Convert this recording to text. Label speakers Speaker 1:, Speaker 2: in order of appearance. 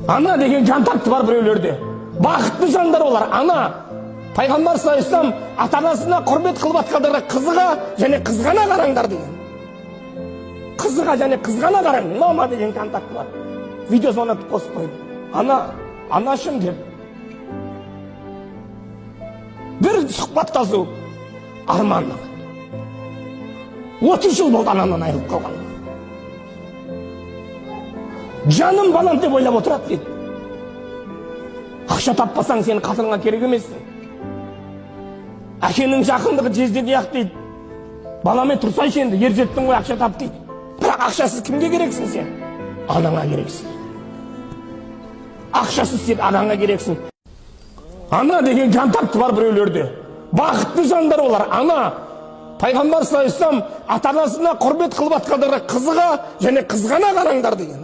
Speaker 1: Ана деген жан тапты бар біреулерде. Бақытты жандар олар. Ана Пайғамбар саллаллаху алейхи вассалам ата-анасына құрмет қылып атқандарға қызыға және қызғана қараңдар деген. Қызыға және қызғана қараң. Мама деген жан тапты бар. Видеоны қосып қойды. Анашым деп. Bir сұхбаттасу арманның. 30 жыл болды анамнан айырылып қалған. Жаным балам деп ойлап отырады дейді. Ақша таппасаң сен қатыныңа керек емессің. Әкенің жақындығы жездеде ақ дейді. Баламен тұрсайшы енді, ер жеттің ғой, ақша тап дейді. Бірақ ақшасыз кімге керексің сен? Анаңа керексің. Ақшасыз сен анаңа керексің. Ана деген жан тапты бар біреулерде. Бақытты жандар олар. Ана Пайғамбар саллаллаху алейхи вассалам ата-анасына құрмет қылып атқандарға қызыға және қызғана қараңдар деген.